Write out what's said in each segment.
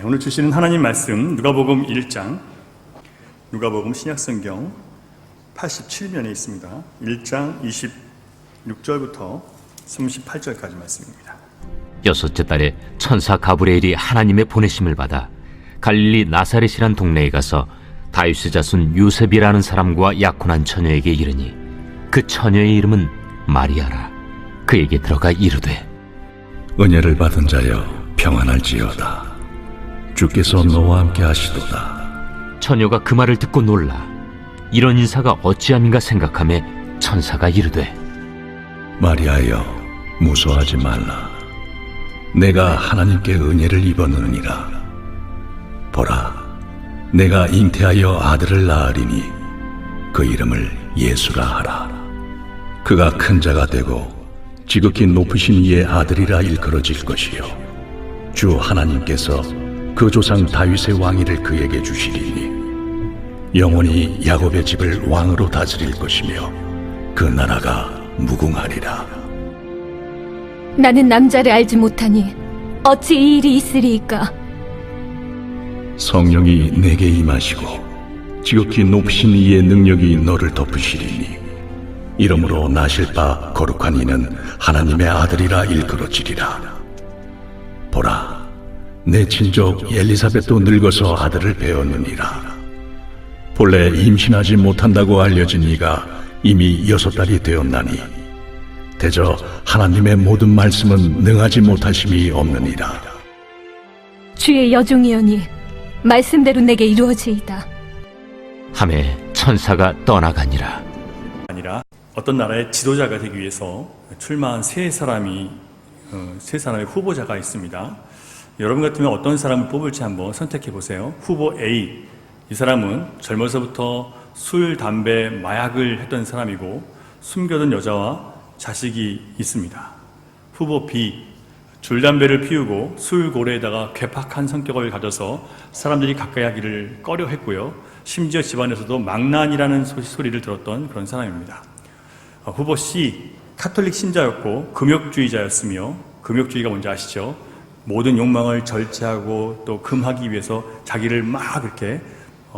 오늘 주시는 하나님 말씀 누가복음 1장, 누가복음 신약성경 87면에 있습니다. 1장 26절부터 38절까지 말씀입니다. 여섯째 달에 천사 가브리엘이 하나님의 보내심을 받아 갈릴리 나사렛이란 동네에 가서 다윗의 자손 요셉이라는 사람과 약혼한 처녀에게 이르니 그 처녀의 이름은 마리아라. 그에게 들어가 이르되, 은혜를 받은 자여 평안할지어다. 주께서 너와 함께 하시도다. 처녀가 그 말을 듣고 놀라 이런 인사가 어찌함인가 생각하며 천사가 이르되, 마리아여 무서워하지 말라. 내가 하나님께 은혜를 입었느니라. 보라, 내가 잉태하여 아들을 낳으리니 그 이름을 예수라 하라. 그가 큰 자가 되고 지극히 높으신 이의 아들이라 일컬어질 것이요 주 하나님께서 그 조상 다윗의 왕위를 그에게 주시리니 영원히 야곱의 집을 왕으로 다스릴 것이며 그 나라가 무궁하리라. 나는 남자를 알지 못하니 어찌 이 일이 있으리이까? 성령이 내게 임하시고 지극히 높으신 이의 능력이 너를 덮으시리니 이러므로 나실 바 거룩한 이는 하나님의 아들이라 일컬어지리라. 보라, 내 친족 엘리사벳도 늙어서 아들을 배었느니라. 본래 임신하지 못한다고 알려진 이가 이미 6달이 되었나니 대저 하나님의 모든 말씀은 능하지 못하심이 없느니라. 주의 여종이오니 말씀대로 내게 이루어지이다. 하매 천사가 떠나가니라. 아니라 어떤 나라의 지도자가 되기 위해서 출마한 세 사람의 후보자가 있습니다. 여러분 같으면 어떤 사람을 뽑을지 한번 선택해 보세요. 후보 A, 이 사람은 젊어서부터 술, 담배, 마약을 했던 사람이고 숨겨둔 여자와 자식이 있습니다. 후보 B, 줄담배를 피우고 술고래에다가 괴팍한 성격을 가져서 사람들이 가까이 하기를 꺼려했고요. 심지어 집안에서도 망난이라는 소리를 들었던 그런 사람입니다. 후보 C, 카톨릭 신자였고 금욕주의자였으며, 금욕주의가 뭔지 아시죠? 모든 욕망을 절제하고 또 금하기 위해서 자기를 막 이렇게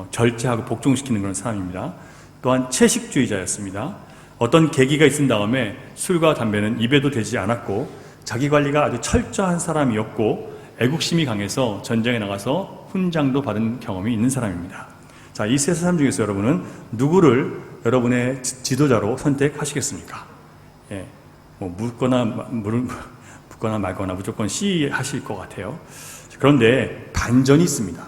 절제하고 복종시키는 그런 사람입니다. 또한 채식주의자였습니다. 어떤 계기가 있은 다음에 술과 담배는 입에도 대지 않았고 자기 관리가 아주 철저한 사람이었고 애국심이 강해서 전쟁에 나가서 훈장도 받은 경험이 있는 사람입니다. 자, 이 세 사람 중에서 여러분은 누구를 여러분의 지도자로 선택하시겠습니까? 묻거나 말거나 무조건 C 하실 것 같아요. 그런데 반전이 있습니다.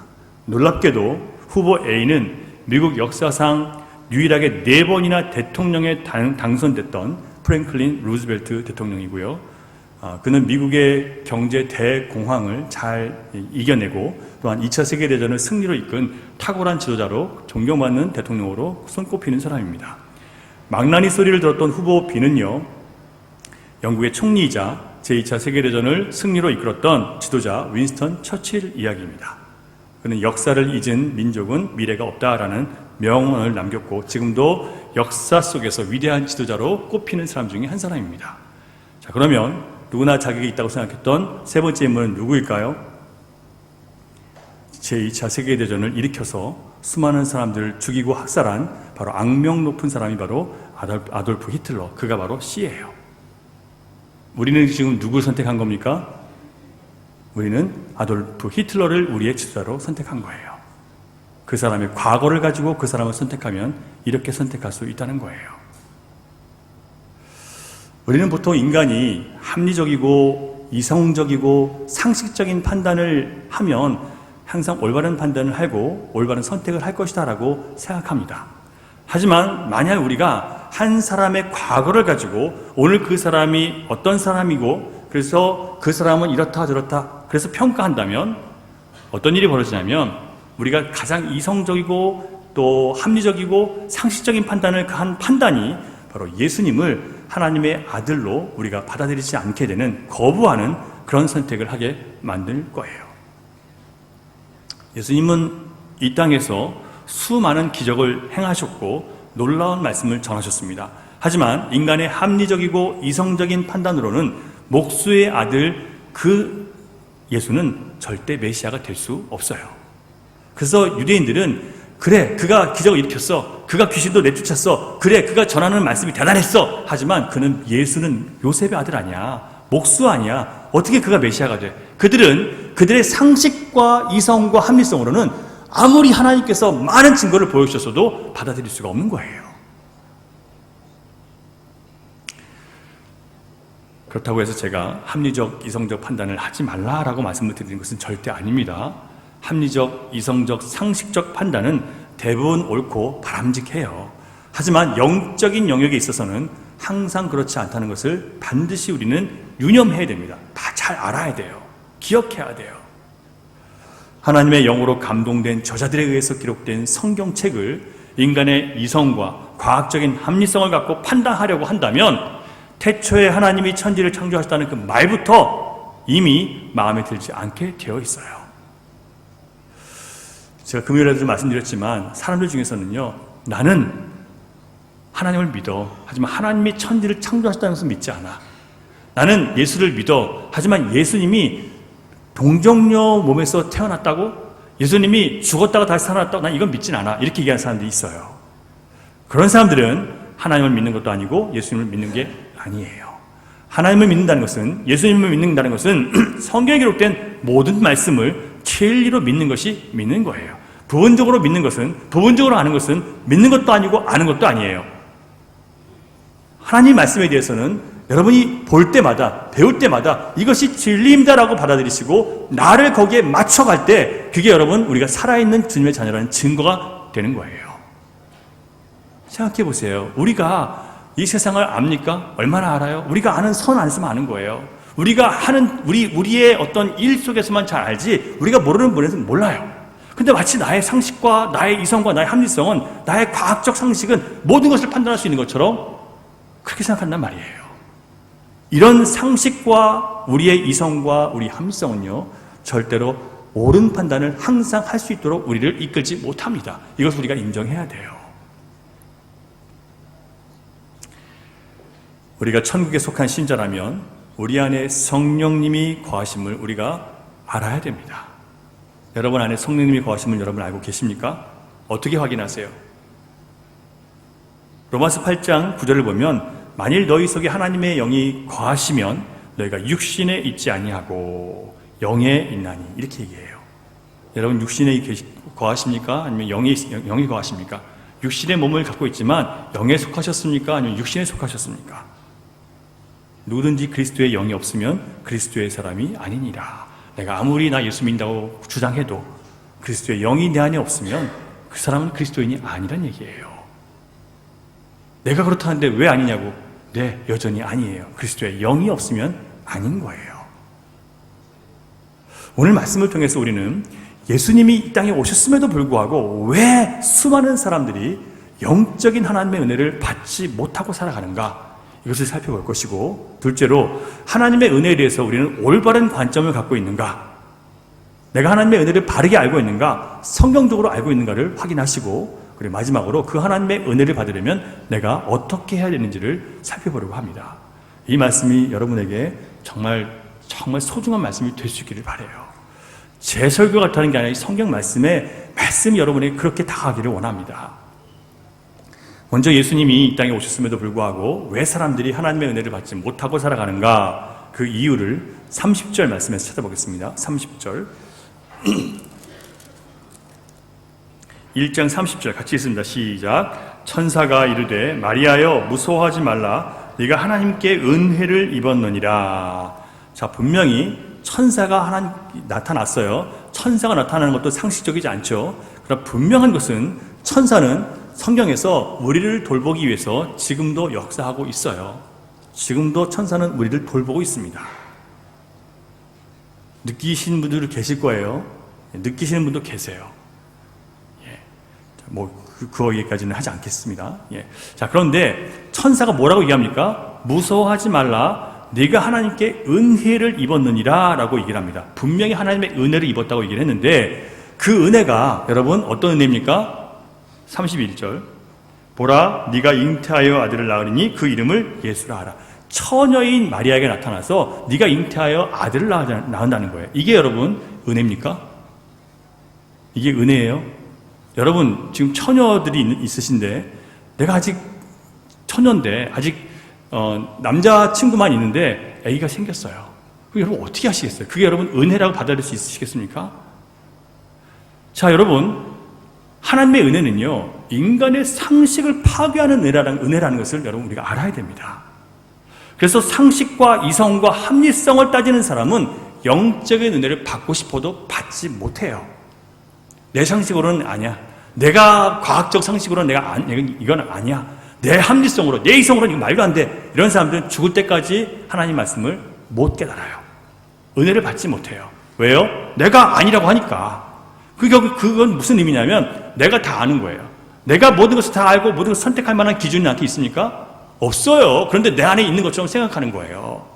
놀랍게도 후보 A는 미국 역사상 유일하게 4번이나 대통령에 당선됐던 프랭클린 루즈벨트 대통령이고요. 그는 미국의 경제 대공황을 잘 이겨내고 또한 2차 세계대전을 승리로 이끈 탁월한 지도자로 존경받는 대통령으로 손꼽히는 사람입니다. 망나니 소리를 들었던 후보 B는요, 영국의 총리이자 제2차 세계대전을 승리로 이끌었던 지도자 윈스턴 처칠 이야기입니다. 그는 역사를 잊은 민족은 미래가 없다라는 명언을 남겼고 지금도 역사 속에서 위대한 지도자로 꼽히는 사람 중에 한 사람입니다. 자, 그러면 누구나 자격이 있다고 생각했던 세 번째 인물은 누구일까요? 제2차 세계대전을 일으켜서 수많은 사람들을 죽이고 학살한 바로 악명 높은 사람이 바로 아돌프 히틀러, 그가 바로 C예요. 우리는 지금 누구를 선택한 겁니까? 우리는 아돌프 히틀러를 우리의 지도자로 선택한 거예요. 그 사람의 과거를 가지고 그 사람을 선택하면 이렇게 선택할 수 있다는 거예요. 우리는 보통 인간이 합리적이고 이성적이고 상식적인 판단을 하면 항상 올바른 판단을 하고 올바른 선택을 할 것이다 라고 생각합니다. 하지만 만약 우리가 한 사람의 과거를 가지고 오늘 그 사람이 어떤 사람이고 그래서 그 사람은 이렇다 저렇다 그래서 평가한다면 어떤 일이 벌어지냐면 우리가 가장 이성적이고 또 합리적이고 상식적인 판단을 한 판단이 바로 예수님을 하나님의 아들로 우리가 받아들이지 않게 되는, 거부하는 그런 선택을 하게 만들 거예요. 예수님은 이 땅에서 수많은 기적을 행하셨고 놀라운 말씀을 전하셨습니다. 하지만 인간의 합리적이고 이성적인 판단으로는 목수의 아들 그 예수는 절대 메시아가 될 수 없어요. 그래서 유대인들은 그래, 그가 기적을 일으켰어. 그가 귀신도 내쫓았어. 그래, 그가 전하는 말씀이 대단했어. 하지만 예수는 요셉의 아들 아니야. 목수 아니야. 어떻게 그가 메시아가 돼? 그들은 그들의 상식과 이성과 합리성으로는 아무리 하나님께서 많은 증거를 보여주셨어도 받아들일 수가 없는 거예요. 그렇다고 해서 제가 합리적, 이성적 판단을 하지 말라라고 말씀을 드리는 것은 절대 아닙니다. 합리적, 이성적, 상식적 판단은 대부분 옳고 바람직해요. 하지만 영적인 영역에 있어서는 항상 그렇지 않다는 것을 반드시 우리는 유념해야 됩니다. 다 잘 알아야 돼요. 기억해야 돼요. 하나님의 영으로 감동된 저자들에 의해서 기록된 성경책을 인간의 이성과 과학적인 합리성을 갖고 판단하려고 한다면 태초에 하나님이 천지를 창조하셨다는 그 말부터 이미 마음에 들지 않게 되어 있어요. 제가 금요일에도 말씀드렸지만 사람들 중에서는요, 나는 하나님을 믿어. 하지만 하나님이 천지를 창조하셨다는 것을 믿지 않아. 나는 예수를 믿어. 하지만 예수님이 동정녀 몸에서 태어났다고? 예수님이 죽었다가 다시 살아났다고? 난 이건 믿진 않아. 이렇게 얘기하는 사람들이 있어요. 그런 사람들은 하나님을 믿는 것도 아니고 예수님을 믿는 게 아니에요. 하나님을 믿는다는 것은, 예수님을 믿는다는 것은 성경에 기록된 모든 말씀을 진리로 믿는 것이 믿는 거예요. 부분적으로 믿는 것은, 부분적으로 아는 것은 믿는 것도 아니고 아는 것도 아니에요. 하나님 말씀에 대해서는 여러분이 볼 때마다, 배울 때마다 이것이 진리입니다라고 받아들이시고 나를 거기에 맞춰갈 때 그게 여러분 우리가 살아있는 주님의 자녀라는 증거가 되는 거예요. 생각해 보세요. 우리가 이 세상을 압니까? 얼마나 알아요? 우리가 아는 선 안에서만 아는 거예요. 우리가 하는 우리의 어떤 일 속에서만 잘 알지 우리가 모르는 분에서는 몰라요. 근데 마치 나의 상식과 나의 이성과 나의 합리성은, 나의 과학적 상식은 모든 것을 판단할 수 있는 것처럼 그렇게 생각한단 말이에요. 이런 상식과 우리의 이성과 우리 합리성은요, 절대로 옳은 판단을 항상 할 수 있도록 우리를 이끌지 못합니다. 이것을 우리가 인정해야 돼요. 우리가 천국에 속한 신자라면 우리 안에 성령님이 거하심을 우리가 알아야 됩니다. 여러분 안에 성령님이 거하심을 여러분 알고 계십니까? 어떻게 확인하세요? 로마서 8장 9절을 보면 만일 너희 속에 하나님의 영이 거하시면 너희가 육신에 있지 아니하고 영에 있나니, 이렇게 얘기해요. 여러분 육신에 거하십니까? 아니면 영이 거하십니까? 육신의 몸을 갖고 있지만 영에 속하셨습니까? 아니면 육신에 속하셨습니까? 누구든지 그리스도의 영이 없으면 그리스도의 사람이 아니니라. 내가 아무리 나 예수 믿는다고 주장해도 그리스도의 영이 내 안에 없으면 그 사람은 그리스도인이 아니란 얘기예요. 내가 그렇다는데 왜 아니냐고? 네, 여전히 아니에요. 그리스도의 영이 없으면 아닌 거예요. 오늘 말씀을 통해서 우리는 예수님이 이 땅에 오셨음에도 불구하고 왜 수많은 사람들이 영적인 하나님의 은혜를 받지 못하고 살아가는가? 이것을 살펴볼 것이고, 둘째로 하나님의 은혜에 대해서 우리는 올바른 관점을 갖고 있는가? 내가 하나님의 은혜를 바르게 알고 있는가? 성경적으로 알고 있는가를 확인하시고, 그리고 마지막으로 그 하나님의 은혜를 받으려면 내가 어떻게 해야 되는지를 살펴보려고 합니다. 이 말씀이 여러분에게 정말 소중한 말씀이 될 수 있기를 바라요. 제 설교 같다는 게 아니라 성경 말씀이 여러분에게 그렇게 다가가기를 원합니다. 먼저 예수님이 이 땅에 오셨음에도 불구하고 왜 사람들이 하나님의 은혜를 받지 못하고 살아가는가, 그 이유를 30절 말씀에서 찾아보겠습니다. 30절 1장 30절 같이 읽습니다. 시작. 천사가 이르되 마리아여 무서워하지 말라, 네가 하나님께 은혜를 입었느니라. 자, 분명히 천사가 나타났어요. 천사가 나타나는 것도 상식적이지 않죠. 그러나 분명한 것은 천사는 성경에서 우리를 돌보기 위해서 지금도 역사하고 있어요. 지금도 천사는 우리를 돌보고 있습니다. 느끼시는 분들도 계실 거예요. 느끼시는 분도 계세요. 거기까지는 하지 않겠습니다. 자, 그런데 천사가 뭐라고 얘기합니까? 무서워하지 말라, 네가 하나님께 은혜를 입었느니라 라고 얘기를 합니다. 분명히 하나님의 은혜를 입었다고 얘기를 했는데 그 은혜가 여러분 어떤 은혜입니까? 31절 보라, 네가 잉태하여 아들을 낳으리니 그 이름을 예수라 하라. 처녀인 마리아에게 나타나서 네가 잉태하여 아들을 낳는다는 거예요. 이게 여러분 은혜입니까? 이게 은혜예요? 여러분 지금 처녀들이 있으신데 내가 아직 처녀인데 아직 남자친구만 있는데 아기가 생겼어요. 그럼 여러분 어떻게 하시겠어요? 그게 여러분 은혜라고 받아들일 수 있으시겠습니까? 자, 여러분 하나님의 은혜는요 인간의 상식을 파괴하는 은혜라는 것을 여러분 우리가 알아야 됩니다. 그래서 상식과 이성과 합리성을 따지는 사람은 영적인 은혜를 받고 싶어도 받지 못해요. 내 상식으로는 아니야. 내가 과학적 상식으로는 이건 아니야. 내 합리성으로, 내 이성으로는 이거 말도 안 돼. 이런 사람들은 죽을 때까지 하나님 말씀을 못 깨달아요. 은혜를 받지 못해요. 왜요? 내가 아니라고 하니까. 그건 무슨 의미냐면 내가 다 아는 거예요. 내가 모든 것을 다 알고 모든 것을 선택할 만한 기준이 나한테 있습니까? 없어요. 그런데 내 안에 있는 것처럼 생각하는 거예요.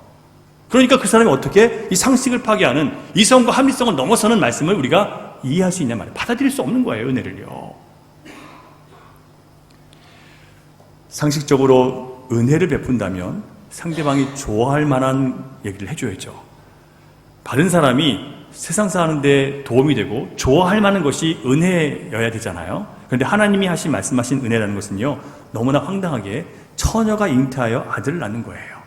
그러니까 그 사람이 어떻게 이 상식을 파괴하는 이성과 합리성을 넘어서는 말씀을 우리가 이해할 수 있냐 말이에요. 받아들일 수 없는 거예요. 은혜를요. 상식적으로 은혜를 베푼다면 상대방이 좋아할 만한 얘기를 해줘야죠. 받은 사람이 세상 사는데 도움이 되고 좋아할 만한 것이 은혜여야 되잖아요. 그런데 하나님이 말씀하신 은혜라는 것은요 너무나 황당하게 처녀가 잉태하여 아들을 낳는 거예요.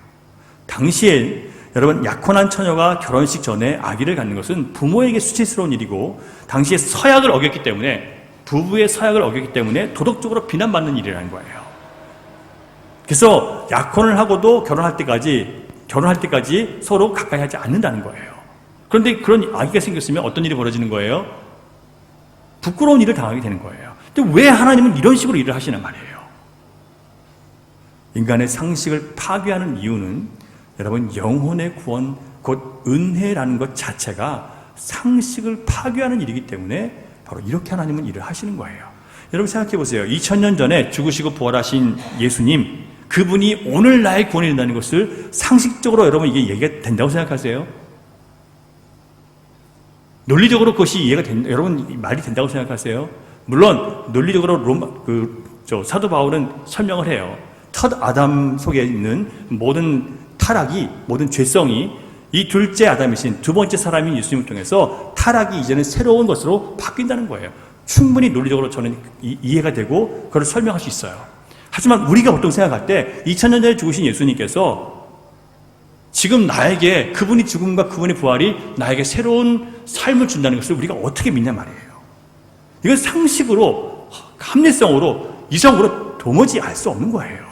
당시에 여러분 약혼한 처녀가 결혼식 전에 아기를 갖는 것은 부모에게 수치스러운 일이고 당시에 서약을 어겼기 때문에 부부의 서약을 어겼기 때문에 도덕적으로 비난받는 일이라는 거예요. 그래서 약혼을 하고도 결혼할 때까지 서로 가까이 하지 않는다는 거예요. 그런데 그런 아기가 생겼으면 어떤 일이 벌어지는 거예요? 부끄러운 일을 당하게 되는 거예요. 근데 왜 하나님은 이런 식으로 일을 하시는 말이에요? 인간의 상식을 파괴하는 이유는 여러분 영혼의 구원 곧 은혜라는 것 자체가 상식을 파괴하는 일이기 때문에 바로 이렇게 하나님은 일을 하시는 거예요. 여러분 생각해 보세요. 2000년 전에 죽으시고 부활하신 예수님, 그분이 오늘 나의 구원이 된다는 것을 상식적으로 여러분 이게 얘기가 된다고 생각하세요? 논리적으로 그것이 이해가 여러분 말이 된다고 생각하세요? 물론 논리적으로 사도 바울은 설명을 해요. 첫 아담 속에 있는 모든 타락이, 모든 죄성이 이 둘째 아담이신 두 번째 사람인 예수님을 통해서 타락이 이제는 새로운 것으로 바뀐다는 거예요. 충분히 논리적으로 저는 이해가 되고 그걸 설명할 수 있어요. 하지만 우리가 보통 생각할 때 2000년 전에 죽으신 예수님께서 지금 나에게 그분이 죽음과 그분의 부활이 나에게 새로운 삶을 준다는 것을 우리가 어떻게 믿냐 말이에요. 이건 상식으로, 합리성으로, 이성으로 도무지 알 수 없는 거예요.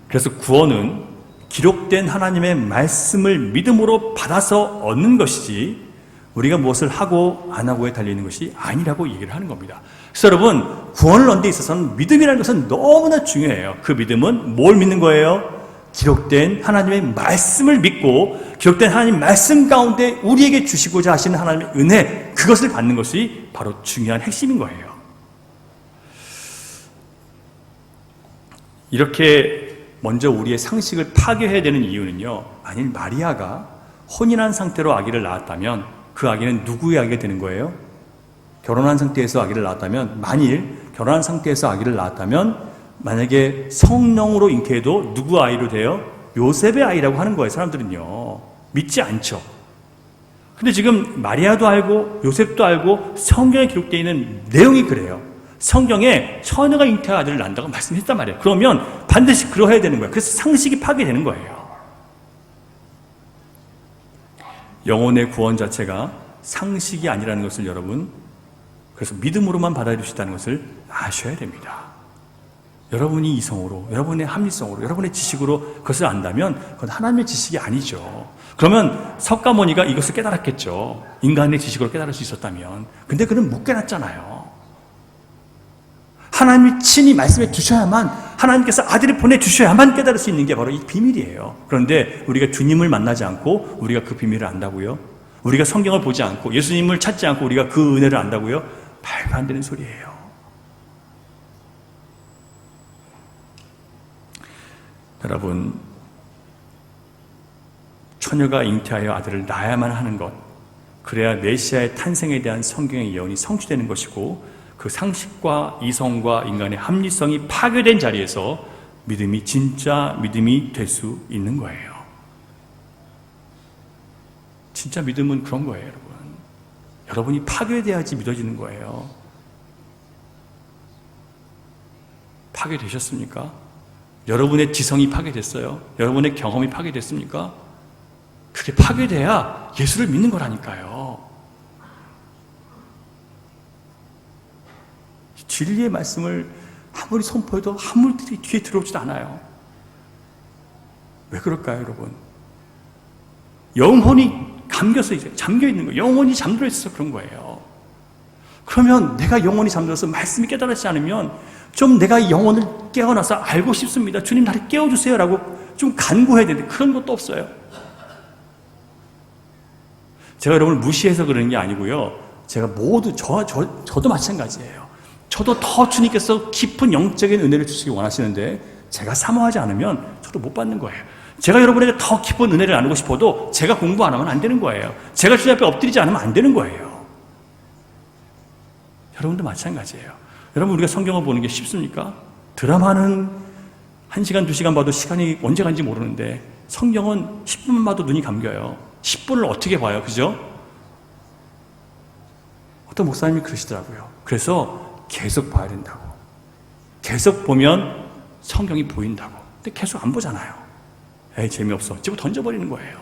그래서 구원은 기록된 하나님의 말씀을 믿음으로 받아서 얻는 것이지 우리가 무엇을 하고 안 하고에 달리는 것이 아니라고 얘기를 하는 겁니다. 그래서 여러분 구원을 얻는 데 있어서는 믿음이라는 것은 너무나 중요해요. 그 믿음은 뭘 믿는 거예요? 기록된 하나님의 말씀을 믿고 기록된 하나님 말씀 가운데 우리에게 주시고자 하시는 하나님의 은혜, 그것을 받는 것이 바로 중요한 핵심인 거예요. 이렇게 먼저 우리의 상식을 파괴해야 되는 이유는요, 만일 마리아가 혼인한 상태로 아기를 낳았다면 그 아기는 누구의 아기가 되는 거예요? 결혼한 상태에서 아기를 낳았다면, 만일 결혼한 상태에서 아기를 낳았다면 만약에 성령으로 잉태해도 누구 아이로 돼요? 요셉의 아이라고 하는 거예요. 사람들은요 믿지 않죠. 근데 지금 마리아도 알고 요셉도 알고 성경에 기록되어 있는 내용이 그래요. 성경에 처녀가 잉태한 아들을 낳는다고 말씀했단 말이에요. 그러면 반드시 그러해야 되는 거예요. 그래서 상식이 파괴되는 거예요. 영혼의 구원 자체가 상식이 아니라는 것을 여러분, 그래서 믿음으로만 받아들이시다는 것을 아셔야 됩니다. 여러분이 이성으로, 여러분의 합리성으로, 여러분의 지식으로 그것을 안다면 그건 하나님의 지식이 아니죠. 그러면 석가모니가 이것을 깨달았겠죠. 인간의 지식으로 깨달을 수 있었다면. 근데 그는 못 깨닫잖아요. 하나님이 친히 말씀해 주셔야만, 하나님께서 아들을 보내주셔야만 깨달을 수 있는 게 바로 이 비밀이에요. 그런데 우리가 주님을 만나지 않고 우리가 그 비밀을 안다고요? 우리가 성경을 보지 않고 예수님을 찾지 않고 우리가 그 은혜를 안다고요? 말도 안 되는 소리예요. 여러분, 처녀가 잉태하여 아들을 낳아야만 하는 것, 그래야 메시아의 탄생에 대한 성경의 예언이 성취되는 것이고, 그 상식과 이성과 인간의 합리성이 파괴된 자리에서 믿음이 진짜 믿음이 될 수 있는 거예요. 진짜 믿음은 그런 거예요, 여러분. 여러분이 파괴돼야지 믿어지는 거예요. 파괴되셨습니까? 여러분의 지성이 파괴됐어요? 여러분의 경험이 파괴됐습니까? 그게 파괴돼야 예수를 믿는 거라니까요. 진리의 말씀을 아무리 선포해도 아무리 귀에 들어오지도 않아요. 왜 그럴까요, 여러분? 영혼이 감겨서 이제 잠겨 있는 거예요. 영혼이 잠들어 있어서 그런 거예요. 그러면 내가 영혼이 잠들어서 말씀이 깨달아지지 않으면 좀 내가 영혼을 깨어나서 알고 싶습니다. 주님 나를 깨워주세요라고 좀 간구해야 되는데 그런 것도 없어요. 제가 여러분을 무시해서 그러는 게 아니고요. 제가 모두 저도 마찬가지예요. 저도 더 주님께서 깊은 영적인 은혜를 주시기 원하시는데 제가 사모하지 않으면 저도 못 받는 거예요. 제가 여러분에게 더 깊은 은혜를 나누고 싶어도 제가 공부 안 하면 안 되는 거예요. 제가 주님 앞에 엎드리지 않으면 안 되는 거예요. 여러분도 마찬가지예요. 여러분 우리가 성경을 보는 게 쉽습니까? 드라마는 1시간, 2시간 봐도 시간이 언제 간지 모르는데 성경은 10분만 봐도 눈이 감겨요. 10분을 어떻게 봐요? 그죠? 어떤 목사님이 그러시더라고요. 그래서 계속 봐야 된다고. 계속 보면 성경이 보인다고. 근데 계속 안 보잖아요. 에이 재미없어. 집어 던져버리는 거예요.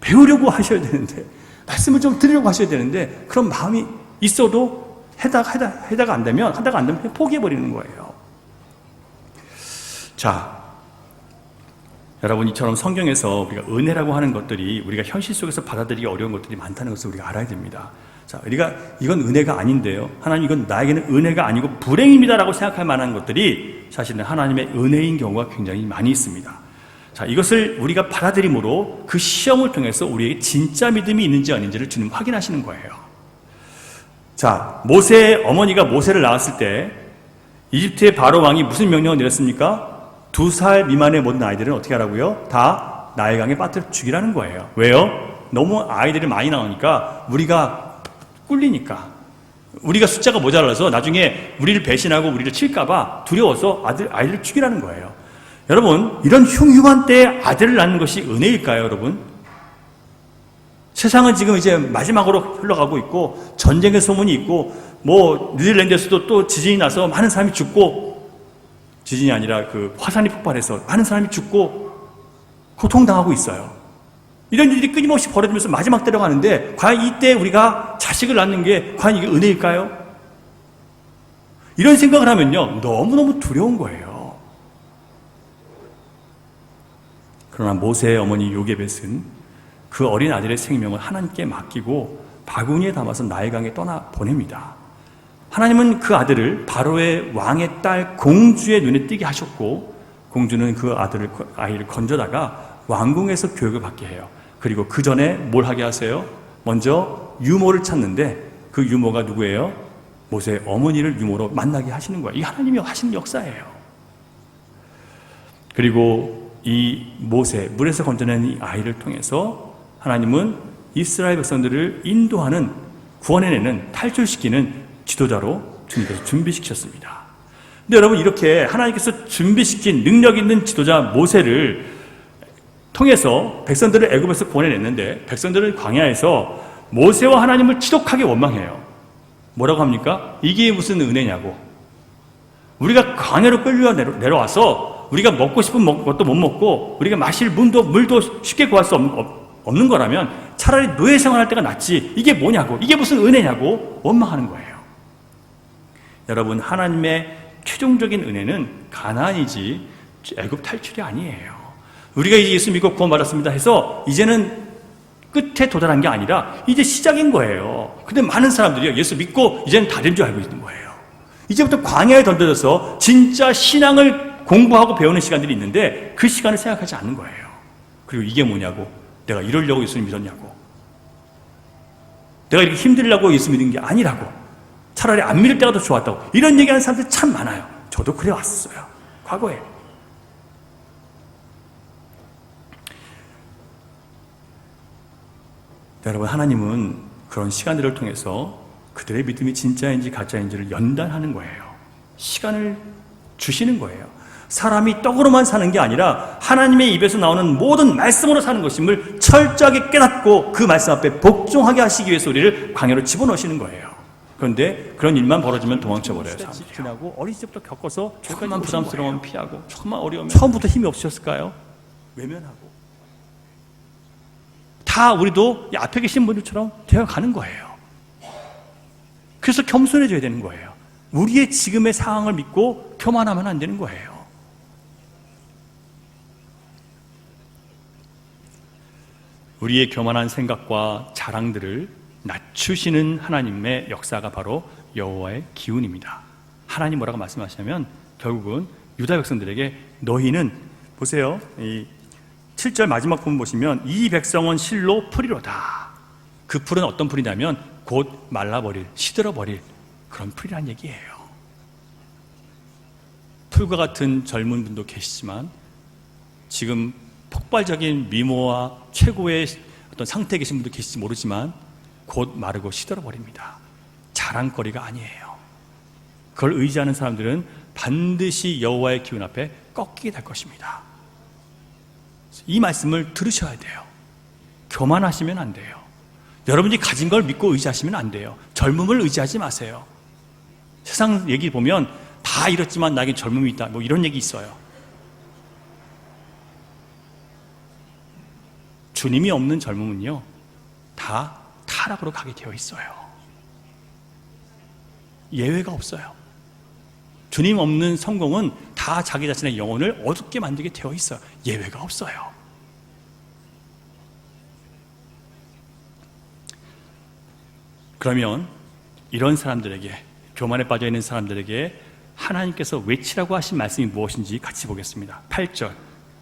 배우려고 하셔야 되는데 말씀을 좀 들으려고 하셔야 되는데 그런 마음이 있어도 하다가 안 되면 포기해버리는 거예요. 자, 여러분 이처럼 성경에서 우리가 은혜라고 하는 것들이 우리가 현실 속에서 받아들이기 어려운 것들이 많다는 것을 우리가 알아야 됩니다. 자, 우리가 이건 은혜가 아닌데요. 하나님 이건 나에게는 은혜가 아니고 불행입니다라고 생각할 만한 것들이 사실은 하나님의 은혜인 경우가 굉장히 많이 있습니다. 자, 이것을 우리가 받아들임으로 그 시험을 통해서 우리에게 진짜 믿음이 있는지 아닌지를 주님 확인하시는 거예요. 자, 모세의 어머니가 모세를 낳았을 때 이집트의 바로 왕이 무슨 명령을 내렸습니까? 2살 미만의 모든 아이들은 어떻게 하라고요? 다 나일강에 빠뜨려 죽이라는 거예요. 왜요? 너무 아이들이 많이 나오니까 우리가 꿀리니까 우리가 숫자가 모자라서 나중에 우리를 배신하고 우리를 칠까봐 두려워서 아이들을 죽이라는 거예요. 여러분 이런 흉흉한 때에 아들을 낳는 것이 은혜일까요, 여러분? 세상은 지금 이제 마지막으로 흘러가고 있고 전쟁의 소문이 있고 뭐 뉴질랜드에서도 또 지진이 나서 많은 사람이 죽고 지진이 아니라 그 화산이 폭발해서 많은 사람이 죽고 고통당하고 있어요. 이런 일이 끊임없이 벌어지면서 마지막 때로 가는데 과연 이때 우리가 자식을 낳는 게 과연 이게 은혜일까요? 이런 생각을 하면요 너무너무 두려운 거예요. 그러나 모세의 어머니 요게벳은 그 어린 아들의 생명을 하나님께 맡기고 바구니에 담아서 나일강에 떠나 보냅니다. 하나님은 그 아들을 바로의 왕의 딸 공주의 눈에 띄게 하셨고 공주는 그 아이를 건져다가 왕궁에서 교육을 받게 해요. 그리고 그 전에 뭘 하게 하세요? 먼저 유모를 찾는데 그 유모가 누구예요? 모세의 어머니를 유모로 만나게 하시는 거예요. 이 하나님이 하시는 역사예요. 그리고 이 모세, 물에서 건져낸 이 아이를 통해서 하나님은 이스라엘 백성들을 인도하는, 구원해내는, 탈출시키는 지도자로 주님께서 준비시키셨습니다. 근데 여러분 이렇게 하나님께서 준비시킨 능력 있는 지도자 모세를 통해서 백성들을 애굽에서 구원해냈는데 백성들은 광야에서 모세와 하나님을 지독하게 원망해요. 뭐라고 합니까? 이게 무슨 은혜냐고. 우리가 광야로 끌려 내려와서 우리가 먹고 싶은 것도 못 먹고 우리가 마실 물도 쉽게 구할 수 없는 거라면 차라리 노예 생활할 때가 낫지. 이게 뭐냐고. 이게 무슨 은혜냐고 원망하는 거예요. 여러분 하나님의 최종적인 은혜는 가나안이지 애굽 탈출이 아니에요. 우리가 이제 예수 믿고 구원받았습니다 해서 이제는 끝에 도달한 게 아니라 이제 시작인 거예요. 근데 많은 사람들이요 예수 믿고 이제는 다 된 줄 알고 있는 거예요. 이제부터 광야에 던져져서 진짜 신앙을 공부하고 배우는 시간들이 있는데 그 시간을 생각하지 않는 거예요. 그리고 이게 뭐냐고. 내가 이러려고 예수님 믿었냐고. 내가 이렇게 힘들려고 예수 믿은 게 아니라고. 차라리 안 믿을 때가 더 좋았다고. 이런 얘기하는 사람들 참 많아요. 저도 그래 왔어요. 과거에. 여러분 하나님은 그런 시간들을 통해서 그들의 믿음이 진짜인지 가짜인지를 연단하는 거예요. 시간을 주시는 거예요. 사람이 떡으로만 사는 게 아니라 하나님의 입에서 나오는 모든 말씀으로 사는 것임을 철저하게 깨닫고 그 말씀 앞에 복종하게 하시기 위해서 우리를 광야로 집어넣으시는 거예요. 그런데 그런 일만 벌어지면 도망쳐버려요. 사람들이. 지나고 어린 시절부터 겪어서 조금만 부담스러우면 피하고 조금만 어려우면 처음부터 힘이 없으셨을까요? 외면하고 다 우리도 이 앞에 계신 분들처럼 되어가는 거예요. 그래서 겸손해져야 되는 거예요. 우리의 지금의 상황을 믿고 교만하면 안 되는 거예요. 우리의 교만한 생각과 자랑들을 낮추시는 하나님의 역사가 바로 여호와의 기운입니다. 하나님 뭐라고 말씀하시냐면 결국은 유다 백성들에게 너희는 보세요. 이 7절 마지막 부분 보시면 이 백성은 실로 풀이로다. 그 풀은 어떤 풀이냐면 곧 말라버릴, 시들어버릴 그런 풀이란 얘기예요. 풀과 같은 젊은 분도 계시지만 지금 폭발적인 미모와 최고의 어떤 상태에 계신 분도 계실지 모르지만 곧 마르고 시들어버립니다. 자랑거리가 아니에요. 그걸 의지하는 사람들은 반드시 여호와의 기운 앞에 꺾이게 될 것입니다. 이 말씀을 들으셔야 돼요. 교만하시면 안 돼요. 여러분이 가진 걸 믿고 의지하시면 안 돼요. 젊음을 의지하지 마세요. 세상 얘기 보면 다 이렇지만 나에게 젊음이 있다 뭐 이런 얘기 있어요. 주님이 없는 젊음은요 다 타락으로 가게 되어 있어요. 예외가 없어요. 주님 없는 성공은 다 자기 자신의 영혼을 어둡게 만들게 되어 있어요. 예외가 없어요. 그러면 이런 사람들에게, 교만에 빠져있는 사람들에게 하나님께서 외치라고 하신 말씀이 무엇인지 같이 보겠습니다. 8절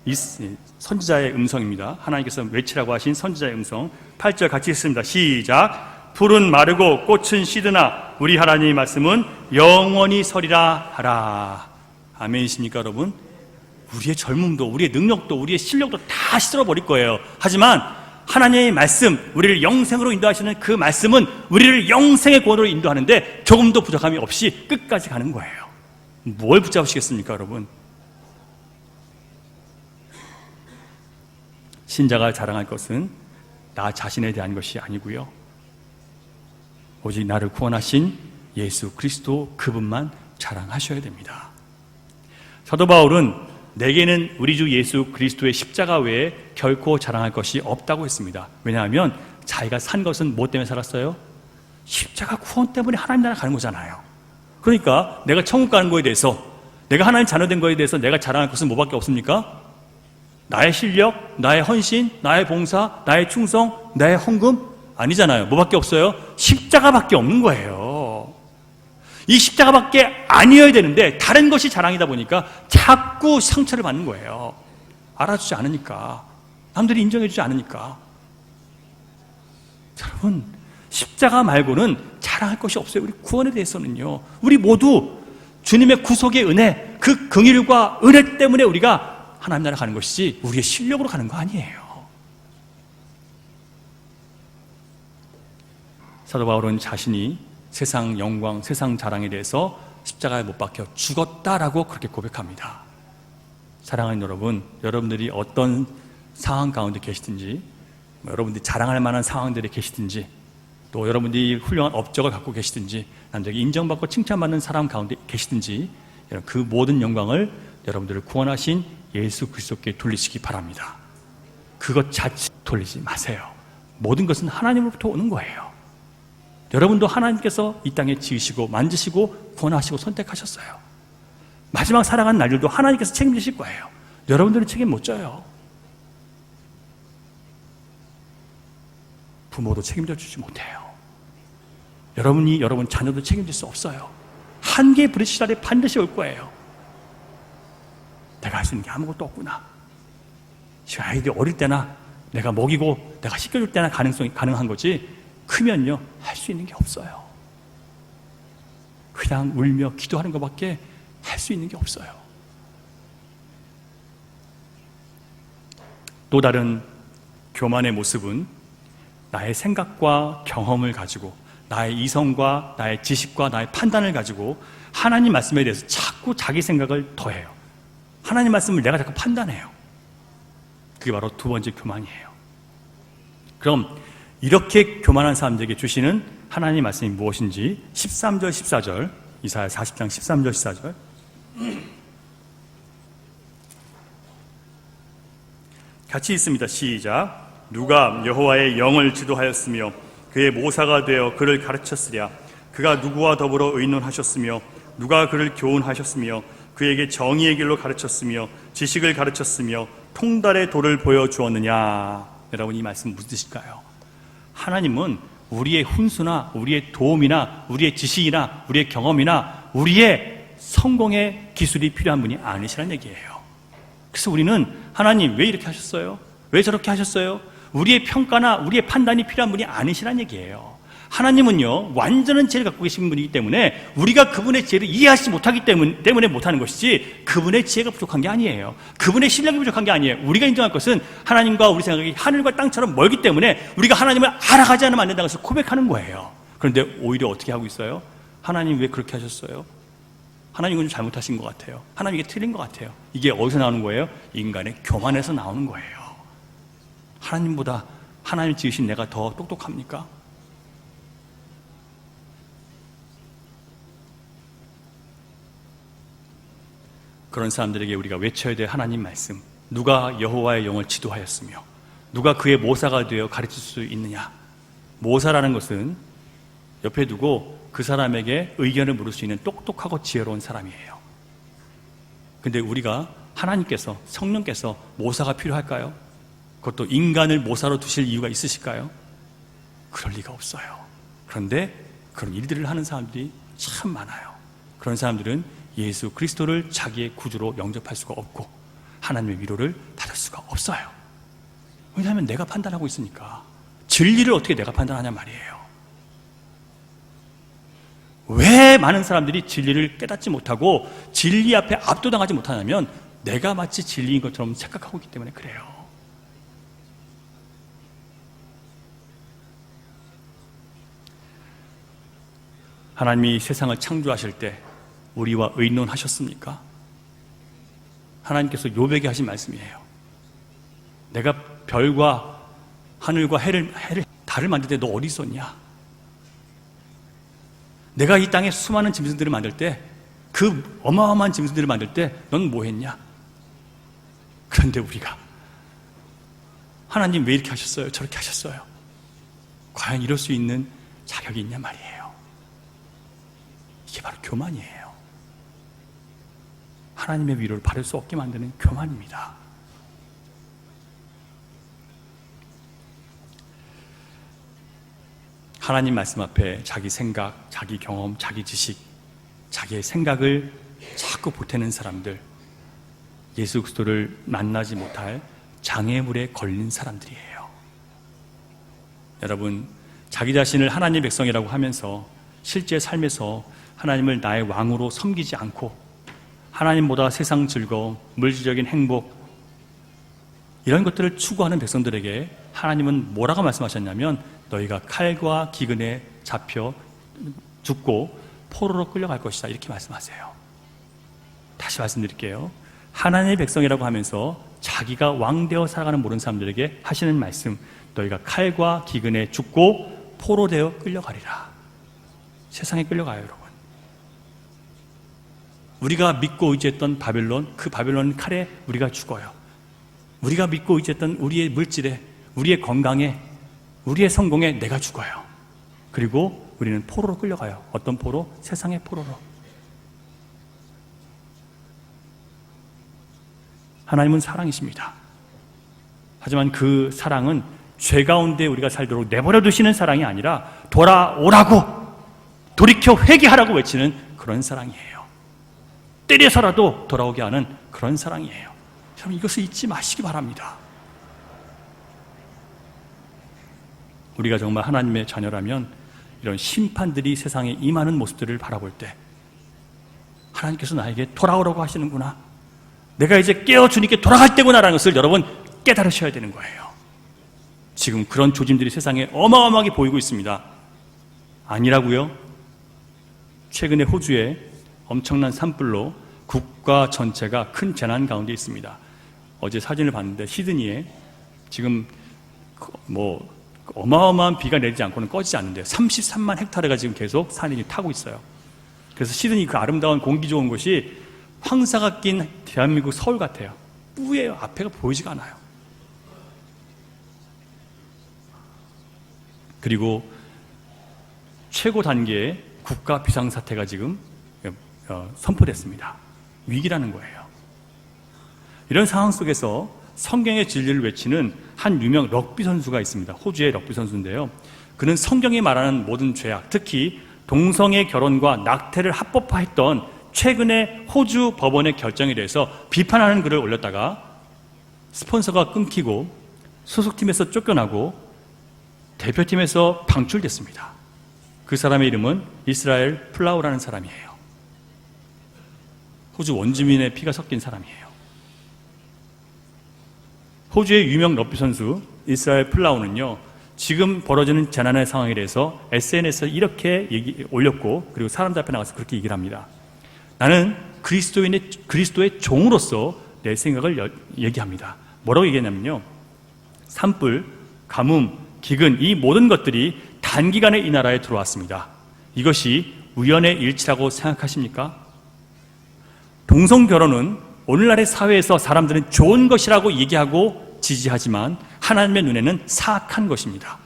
이 선지자의 음성입니다. 하나님께서 외치라고 하신 선지자의 음성 8절 같이 읽습니다. 시작. 풀은 마르고 꽃은 시드나 우리 하나님의 말씀은 영원히 서리라 하라. 아멘이십니까 여러분? 우리의 젊음도 우리의 능력도 우리의 실력도 다 시들어버릴 거예요. 하지만 하나님의 말씀, 우리를 영생으로 인도하시는 그 말씀은 우리를 영생의 구원으로 인도하는데 조금도 부족함이 없이 끝까지 가는 거예요. 뭘 붙잡으시겠습니까 여러분? 신자가 자랑할 것은 나 자신에 대한 것이 아니고요, 오직 나를 구원하신 예수 그리스도 그분만 자랑하셔야 됩니다. 사도 바울은 내게는 우리 주 예수 그리스도의 십자가 외에 결코 자랑할 것이 없다고 했습니다. 왜냐하면 자기가 산 것은 뭐 때문에 살았어요? 십자가 구원 때문에 하나님 나라 가는 거잖아요. 그러니까 내가 천국 가는 거에 대해서, 내가 하나님 자녀된 거에 대해서 내가 자랑할 것은 뭐밖에 없습니까? 나의 실력, 나의 헌신, 나의 봉사, 나의 충성, 나의 헌금? 아니잖아요. 뭐밖에 없어요? 십자가밖에 없는 거예요. 이 십자가밖에 아니어야 되는데 다른 것이 자랑이다 보니까 자꾸 상처를 받는 거예요. 알아주지 않으니까, 남들이 인정해주지 않으니까. 여러분, 십자가 말고는 자랑할 것이 없어요. 우리 구원에 대해서는요, 우리 모두 주님의 구속의 은혜, 그 긍휼과 은혜 때문에 우리가 하나님 나라 가는 것이지 우리의 실력으로 가는 거 아니에요. 사도 바울은 자신이 세상 영광, 세상 자랑에 대해서 십자가에 못 박혀 죽었다라고 그렇게 고백합니다. 사랑하는 여러분, 여러분들이 어떤 상황 가운데 계시든지, 여러분들이 자랑할 만한 상황들에 계시든지, 또 여러분들이 훌륭한 업적을 갖고 계시든지, 남들에게 인정받고 칭찬받는 사람 가운데 계시든지, 그 모든 영광을 여러분들을 구원하신 예수 그리스도께 돌리시기 바랍니다. 그것 자체 돌리지 마세요. 모든 것은 하나님으로부터 오는 거예요. 여러분도 하나님께서 이 땅에 지으시고 만드시고 구원하시고 선택하셨어요. 마지막 살아가는 날들도 하나님께서 책임지실 거예요. 여러분들은 책임 못 져요. 부모도 책임져 주지 못해요. 여러분이 여러분 자녀도 책임질 수 없어요. 한계에 부딪힐 날이 반드시 올 거예요. 내가 할 수 있는 게 아무것도 없구나. 지금 아이들이 어릴 때나 내가 먹이고 내가 씻겨줄 때나 가능한 거지, 크면요 할 수 있는 게 없어요. 그냥 울며 기도하는 것밖에 할 수 있는 게 없어요. 또 다른 교만의 모습은 나의 생각과 경험을 가지고 나의 이성과 나의 지식과 나의 판단을 가지고 하나님 말씀에 대해서 자꾸 자기 생각을 더해요. 하나님 말씀을 내가 자꾸 판단해요. 그게 바로 두 번째 교만이에요. 그럼 이렇게 교만한 사람들에게 주시는 하나님 말씀이 무엇인지 13절 14절 이사야 40장 13절 14절 같이 읽습니다. 시작. 누가 여호와의 영을 지도하였으며 그의 모사가 되어 그를 가르쳤으랴. 그가 누구와 더불어 의논하셨으며 누가 그를 교훈하셨으며 그에게 정의의 길로 가르쳤으며 지식을 가르쳤으며 통달의 도를 보여주었느냐. 여러분, 이 말씀 무슨 뜻일까요? 하나님은 우리의 훈수나 우리의 도움이나 우리의 지식이나 우리의 경험이나 우리의 성공의 기술이 필요한 분이 아니시라는 얘기예요. 그래서 우리는 하나님 왜 이렇게 하셨어요? 왜 저렇게 하셨어요? 우리의 평가나 우리의 판단이 필요한 분이 아니시라는 얘기예요. 하나님은요, 완전한 지혜를 갖고 계신 분이기 때문에 우리가 그분의 지혜를 이해하지 못하기 때문에 못하는 것이지, 그분의 지혜가 부족한 게 아니에요. 그분의 실력이 부족한 게 아니에요. 우리가 인정할 것은 하나님과 우리 생각이 하늘과 땅처럼 멀기 때문에 우리가 하나님을 알아가지 않으면 안 된다는 것을 고백하는 거예요. 그런데 오히려 어떻게 하고 있어요? 하나님 왜 그렇게 하셨어요? 하나님은 좀 잘못하신 것 같아요. 하나님 이게 틀린 것 같아요. 이게 어디서 나오는 거예요? 인간의 교만에서 나오는 거예요. 하나님보다 하나님 지으신 내가 더 똑똑합니까? 그런 사람들에게 우리가 외쳐야 될 하나님 말씀, 누가 여호와의 영을 지도하였으며 누가 그의 모사가 되어 가르칠 수 있느냐. 모사라는 것은 옆에 두고 그 사람에게 의견을 물을 수 있는 똑똑하고 지혜로운 사람이에요. 근데 우리가 하나님께서, 성령께서 모사가 필요할까요? 그것도 인간을 모사로 두실 이유가 있으실까요? 그럴 리가 없어요. 그런데 그런 일들을 하는 사람들이 참 많아요. 그런 사람들은 예수 그리스도를 자기의 구주로 영접할 수가 없고 하나님의 위로를 받을 수가 없어요. 왜냐하면 내가 판단하고 있으니까. 진리를 어떻게 내가 판단하냐 말이에요. 왜 많은 사람들이 진리를 깨닫지 못하고 진리 앞에 압도당하지 못하냐면 내가 마치 진리인 것처럼 착각하고 있기 때문에 그래요. 하나님이 세상을 창조하실 때 우리와 의논하셨습니까? 하나님께서 욥에게 하신 말씀이에요. 내가 별과 하늘과 해를 달을 만들 때 너 어디 있었냐? 내가 이 땅에 수많은 짐승들을 만들 때, 그 어마어마한 짐승들을 만들 때 넌 뭐 했냐? 그런데 우리가 하나님 왜 이렇게 하셨어요? 저렇게 하셨어요? 과연 이럴 수 있는 자격이 있냐 말이에요. 이게 바로 교만이에요. 하나님의 위로를 받을 수 없게 만드는 교만입니다. 하나님 말씀 앞에 자기 생각, 자기 경험, 자기 지식, 자기의 생각을 자꾸 보태는 사람들, 예수 그리스도를 만나지 못할 장애물에 걸린 사람들이에요. 여러분, 자기 자신을 하나님의 백성이라고 하면서 실제 삶에서 하나님을 나의 왕으로 섬기지 않고 하나님보다 세상 즐거움, 물질적인 행복, 이런 것들을 추구하는 백성들에게 하나님은 뭐라고 말씀하셨냐면 너희가 칼과 기근에 잡혀 죽고 포로로 끌려갈 것이다, 이렇게 말씀하세요. 다시 말씀드릴게요. 하나님의 백성이라고 하면서 자기가 왕되어 살아가는 모든 사람들에게 하시는 말씀, 너희가 칼과 기근에 죽고 포로 되어 끌려가리라. 세상에 끌려가요, 여러분. 우리가 믿고 의지했던 바벨론, 그 바벨론 칼에 우리가 죽어요. 우리가 믿고 의지했던 우리의 물질에, 우리의 건강에, 우리의 성공에 내가 죽어요. 그리고 우리는 포로로 끌려가요. 어떤 포로? 세상의 포로로. 하나님은 사랑이십니다. 하지만 그 사랑은 죄 가운데 우리가 살도록 내버려 두시는 사랑이 아니라 돌아오라고, 돌이켜 회개하라고 외치는 그런 사랑이에요. 때려서라도 돌아오게 하는 그런 사랑이에요. 여러분, 이것을 잊지 마시기 바랍니다. 우리가 정말 하나님의 자녀라면 이런 심판들이 세상에 임하는 모습들을 바라볼 때 하나님께서 나에게 돌아오라고 하시는구나, 내가 이제 깨어 주님께 돌아갈 때구나라는 것을 여러분 깨달으셔야 되는 거예요. 지금 그런 조짐들이 세상에 어마어마하게 보이고 있습니다. 아니라고요? 최근에 호주에 엄청난 산불로 국가 전체가 큰 재난 가운데 있습니다. 어제 사진을 봤는데 시드니에 지금 뭐 어마어마한 비가 내리지 않고는 꺼지지 않는데요. 33만 헥타르가 지금 계속 산이 타고 있어요. 그래서 시드니 그 아름다운 공기 좋은 곳이 황사가 낀 대한민국 서울 같아요. 뿌예요. 앞에가 보이지가 않아요. 그리고 최고 단계의 국가 비상사태가 지금 선포됐습니다. 위기라는 거예요. 이런 상황 속에서 성경의 진리를 외치는 한 유명 럭비 선수가 있습니다. 호주의 럭비 선수인데요. 그는 성경이 말하는 모든 죄악, 특히 동성애 결혼과 낙태를 합법화했던 최근의 호주 법원의 결정에 대해서 비판하는 글을 올렸다가 스폰서가 끊기고 소속팀에서 쫓겨나고 대표팀에서 방출됐습니다. 그 사람의 이름은 이스라엘 플라우라는 사람이에요. 호주 원주민의 피가 섞인 사람이에요. 호주의 유명 럭비 선수 이스라엘 플라우는요, 지금 벌어지는 재난의 상황에 대해서 SNS에 이렇게 올렸고, 그리고 사람들 앞에 나가서 그렇게 얘기를 합니다. 나는 그리스도의 종으로서 내 생각을 얘기합니다. 뭐라고 얘기했냐면요, 산불, 가뭄, 기근, 이 모든 것들이 단기간에 이 나라에 들어왔습니다. 이것이 우연의 일치라고 생각하십니까? 동성결혼은 오늘날의 사회에서 사람들은 좋은 것이라고 얘기하고 지지하지만 하나님의 눈에는 사악한 것입니다.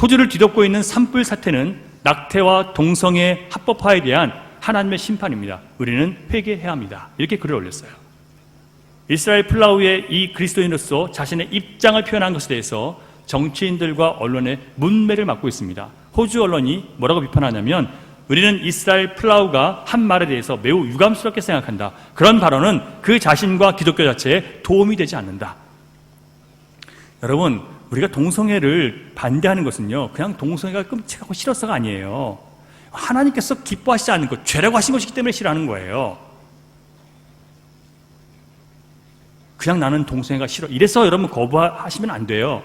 호주를 뒤덮고 있는 산불 사태는 낙태와 동성애 합법화에 대한 하나님의 심판입니다. 우리는 회개해야 합니다. 이렇게 글을 올렸어요. 이스라엘 플라우의 이 그리스도인으로서 자신의 입장을 표현한 것에 대해서 정치인들과 언론의 문매를 맞고 있습니다. 호주 언론이 뭐라고 비판하냐면, 우리는 이스라엘 플라우가 한 말에 대해서 매우 유감스럽게 생각한다. 그런 발언은 그 자신과 기독교 자체에 도움이 되지 않는다. 여러분, 우리가 동성애를 반대하는 것은요, 그냥 동성애가 끔찍하고 싫어서가 아니에요. 하나님께서 기뻐하시지 않는 것, 죄라고 하신 것이기 때문에 싫어하는 거예요. 그냥 나는 동성애가 싫어, 이래서 여러분 거부하시면 안 돼요.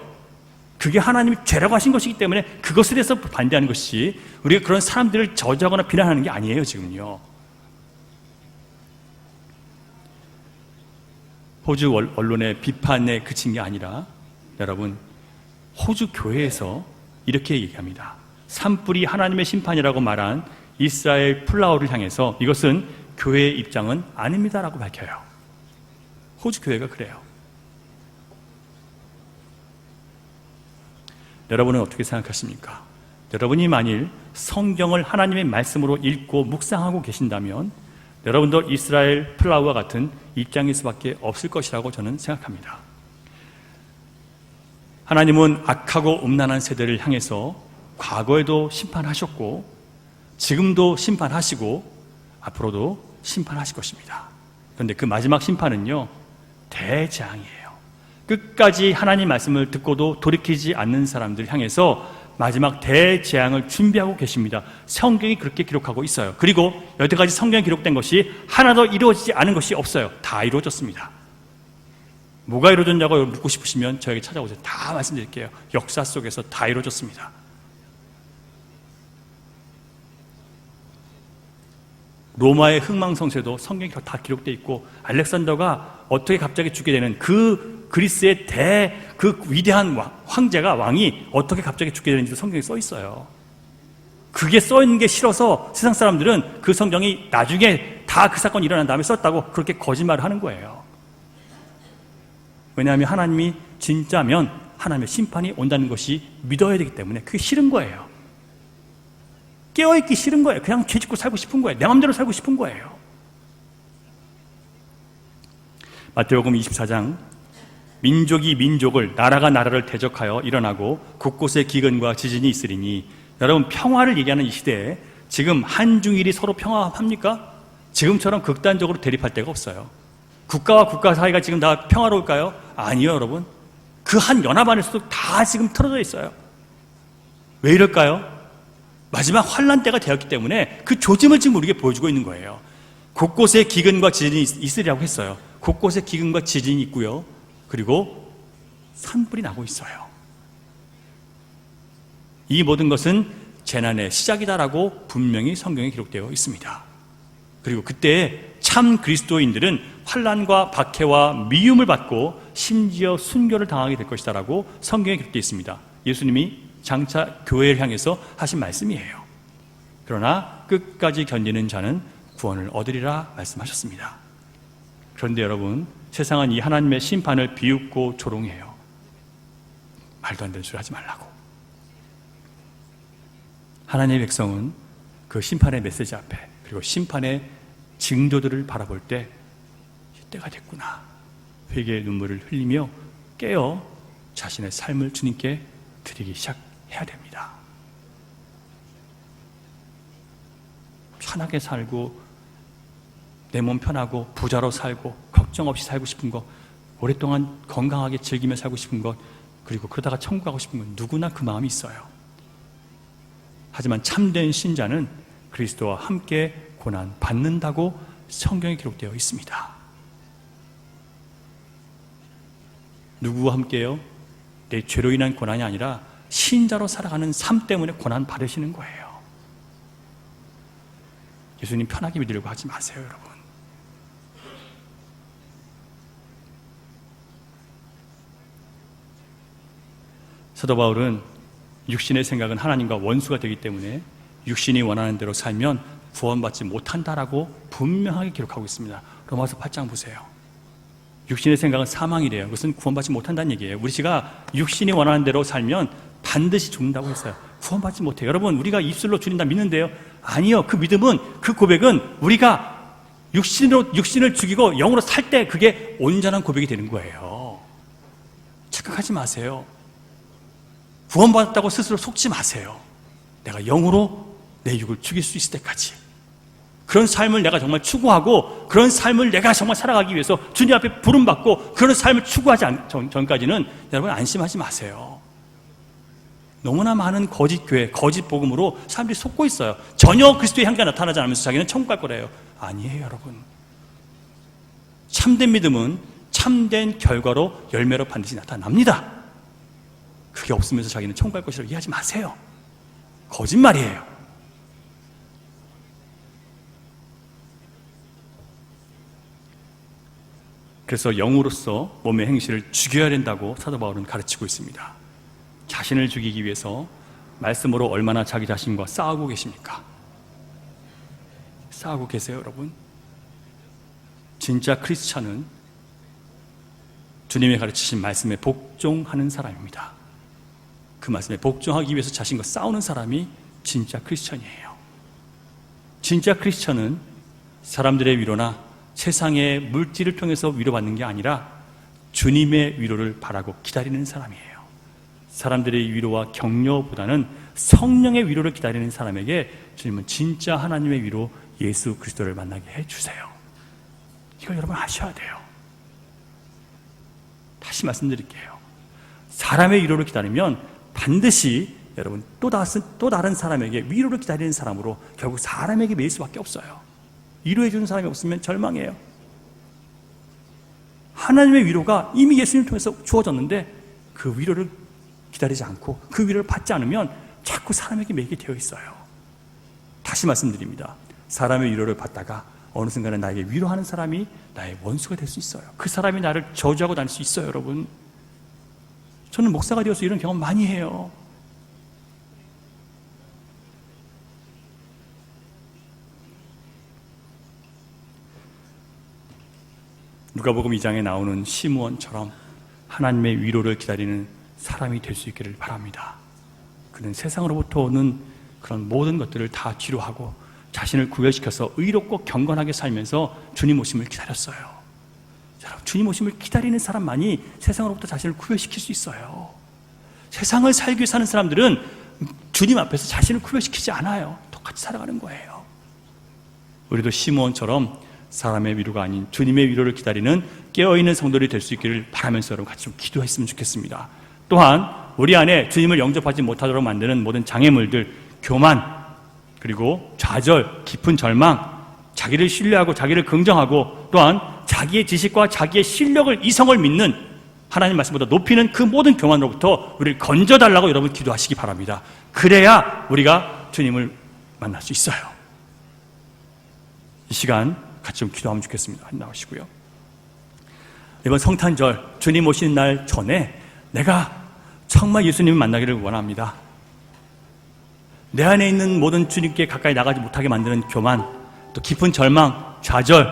그게 하나님이 죄라고 하신 것이기 때문에 그것에 대해서 반대하는 것이, 우리가 그런 사람들을 저주하거나 비난하는 게 아니에요. 지금요, 호주 언론의 비판에 그친 게 아니라, 여러분, 호주 교회에서 이렇게 얘기합니다. 산불이 하나님의 심판이라고 말한 이스라엘 플라우를 향해서 이것은 교회의 입장은 아닙니다라고 밝혀요. 호주 교회가 그래요. 여러분은 어떻게 생각하십니까? 여러분이 만일 성경을 하나님의 말씀으로 읽고 묵상하고 계신다면 여러분도 이스라엘 플라우와 같은 입장일 수밖에 없을 것이라고 저는 생각합니다. 하나님은 악하고 음란한 세대를 향해서 과거에도 심판하셨고 지금도 심판하시고 앞으로도 심판하실 것입니다. 그런데 그 마지막 심판은요, 대재앙이에요. 끝까지 하나님 말씀을 듣고도 돌이키지 않는 사람들 향해서 마지막 대재앙을 준비하고 계십니다. 성경이 그렇게 기록하고 있어요. 그리고 여태까지 성경에 기록된 것이 하나도 이루어지지 않은 것이 없어요. 다 이루어졌습니다. 뭐가 이루어졌냐고 묻고 싶으시면 저에게 찾아오세요. 다 말씀드릴게요. 역사 속에서 다 이루어졌습니다. 로마의 흥망성쇠도 성경에 다 기록되어 있고, 알렉산더가 어떻게 갑자기 죽게 되는 그 그리스의 그 위대한 황제가, 왕이 어떻게 갑자기 죽게 되는지도 성경에 써 있어요. 그게 써 있는 게 싫어서 세상 사람들은 그 성경이 나중에 다 그 사건이 일어난 다음에 썼다고 그렇게 거짓말을 하는 거예요. 왜냐하면 하나님이 진짜면 하나님의 심판이 온다는 것이 믿어야 되기 때문에 그게 싫은 거예요. 깨어있기 싫은 거예요. 그냥 죄 짓고 살고 싶은 거예요. 내 마음대로 살고 싶은 거예요. 마태복음 24장, 민족이 민족을, 나라가 나라를 대적하여 일어나고 곳곳에 기근과 지진이 있으리니. 여러분, 평화를 얘기하는 이 시대에 지금 한중일이 서로 평화합니까? 지금처럼 극단적으로 대립할 데가 없어요. 국가와 국가 사이가 지금 다 평화로울까요? 아니요, 여러분. 그 한 연합 안에서도 다 지금 틀어져 있어요. 왜 이럴까요? 마지막 환란 때가 되었기 때문에 그 조짐을 지금 우리에게 보여주고 있는 거예요. 곳곳에 기근과 지진이 있으리라고 했어요. 곳곳에 기근과 지진이 있고요. 그리고 산불이 나고 있어요. 이 모든 것은 재난의 시작이다라고 분명히 성경에 기록되어 있습니다. 그리고 그때 참 그리스도인들은 환난과 박해와 미움을 받고 심지어 순교를 당하게 될 것이다라고 성경에 기록되어 있습니다. 예수님이 장차 교회를 향해서 하신 말씀이에요. 그러나 끝까지 견디는 자는 구원을 얻으리라 말씀하셨습니다. 그런데 여러분, 세상은 이 하나님의 심판을 비웃고 조롱해요. 말도 안 되는 소리 하지 말라고. 하나님의 백성은 그 심판의 메시지 앞에, 그리고 심판의 징조들을 바라볼 때 때가 됐구나, 회개의 눈물을 흘리며 깨어 자신의 삶을 주님께 드리기 시작해야 됩니다. 편하게 살고 내 몸 편하고 부자로 살고 걱정 없이 살고 싶은 것, 오랫동안 건강하게 즐기며 살고 싶은 것, 그리고 그러다가 천국 가고 싶은 것, 누구나 그 마음이 있어요. 하지만 참된 신자는 그리스도와 함께 고난 받는다고 성경에 기록되어 있습니다. 누구와 함께요? 내 죄로 인한 고난이 아니라 신자로 살아가는 삶 때문에 고난 받으시는 거예요. 예수님 편하게 믿으려고 하지 마세요, 여러분. 사도 바울은 육신의 생각은 하나님과 원수가 되기 때문에 육신이 원하는 대로 살면 구원받지 못한다라고 분명하게 기록하고 있습니다. 로마서 8장 보세요. 육신의 생각은 사망이래요. 그것은 구원받지 못한다는 얘기예요. 우리가 육신이 원하는 대로 살면 반드시 죽는다고 했어요. 구원받지 못해요. 여러분, 우리가 입술로 주님 다 믿는데요, 아니요. 그 믿음은, 그 고백은 우리가 육신을 죽이고 영으로 살 때 그게 온전한 고백이 되는 거예요. 착각하지 마세요. 구원받았다고 스스로 속지 마세요. 내가 영으로 내 육을 죽일 수 있을 때까지, 그런 삶을 내가 정말 추구하고 그런 삶을 내가 정말 살아가기 위해서 주님 앞에 부름받고 그런 삶을 추구하지 전까지는 여러분 안심하지 마세요. 너무나 많은 거짓 교회, 거짓 복음으로 사람들이 속고 있어요. 전혀 그리스도의 향기가 나타나지 않으면서 자기는 천국 갈 거래요. 아니에요, 여러분. 참된 믿음은 참된 결과로, 열매로 반드시 나타납니다. 그게 없으면서 자기는 천국 갈 것이라고 이해하지 마세요. 거짓말이에요. 그래서 영으로서 몸의 행실을 죽여야 된다고 사도 바울은 가르치고 있습니다. 자신을 죽이기 위해서 말씀으로 얼마나 자기 자신과 싸우고 계십니까? 싸우고 계세요, 여러분? 진짜 크리스찬은 주님이 가르치신 말씀에 복종하는 사람입니다. 그 말씀에 복종하기 위해서 자신과 싸우는 사람이 진짜 크리스찬이에요. 진짜 크리스찬은 사람들의 위로나 세상의 물질을 통해서 위로받는 게 아니라 주님의 위로를 바라고 기다리는 사람이에요. 사람들의 위로와 격려보다는 성령의 위로를 기다리는 사람에게 주님은 진짜 하나님의 위로, 예수 그리스도를 만나게 해주세요. 이걸 여러분 아셔야 돼요. 다시 말씀드릴게요. 사람의 위로를 기다리면 반드시 여러분 또 다른 사람에게 위로를 기다리는 사람으로 결국 사람에게 매일 수밖에 없어요. 위로해 주는 사람이 없으면 절망해요. 하나님의 위로가 이미 예수님을 통해서 주어졌는데 그 위로를 기다리지 않고 그 위로를 받지 않으면 자꾸 사람에게 매이게 되어 있어요. 다시 말씀드립니다. 사람의 위로를 받다가 어느 순간에 나에게 위로하는 사람이 나의 원수가 될 수 있어요. 그 사람이 나를 저주하고 다닐 수 있어요, 여러분. 저는 목사가 되어서 이런 경험 많이 해요. 누가복음 2장에 나오는 시므온처럼 하나님의 위로를 기다리는 사람이 될 수 있기를 바랍니다. 그는 세상으로부터 오는 그런 모든 것들을 다 뒤로 하고 자신을 구별시켜서 의롭고 경건하게 살면서 주님 오심을 기다렸어요. 여러분, 주님 오심을 기다리는 사람만이 세상으로부터 자신을 구별시킬 수 있어요. 세상을 살기 위해 사는 사람들은 주님 앞에서 자신을 구별시키지 않아요. 똑같이 살아가는 거예요. 우리도 시므온처럼 사람의 위로가 아닌 주님의 위로를 기다리는 깨어있는 성도들이 될 수 있기를 바라면서 여러분 같이 좀 기도했으면 좋겠습니다. 또한 우리 안에 주님을 영접하지 못하도록 만드는 모든 장애물들, 교만, 그리고 좌절, 깊은 절망, 자기를 신뢰하고 자기를 긍정하고 또한 자기의 지식과 자기의 실력을, 이성을 믿는 하나님 말씀보다 높이는 그 모든 교만으로부터 우리를 건져달라고 여러분 기도하시기 바랍니다. 그래야 우리가 주님을 만날 수 있어요. 이 시간 같이 좀 기도하면 좋겠습니다. 나오시고요. 이번 성탄절 주님 오시는 날 전에 내가 정말 예수님을 만나기를 원합니다. 내 안에 있는 모든 주님께 가까이 나가지 못하게 만드는 교만, 또 깊은 절망, 좌절,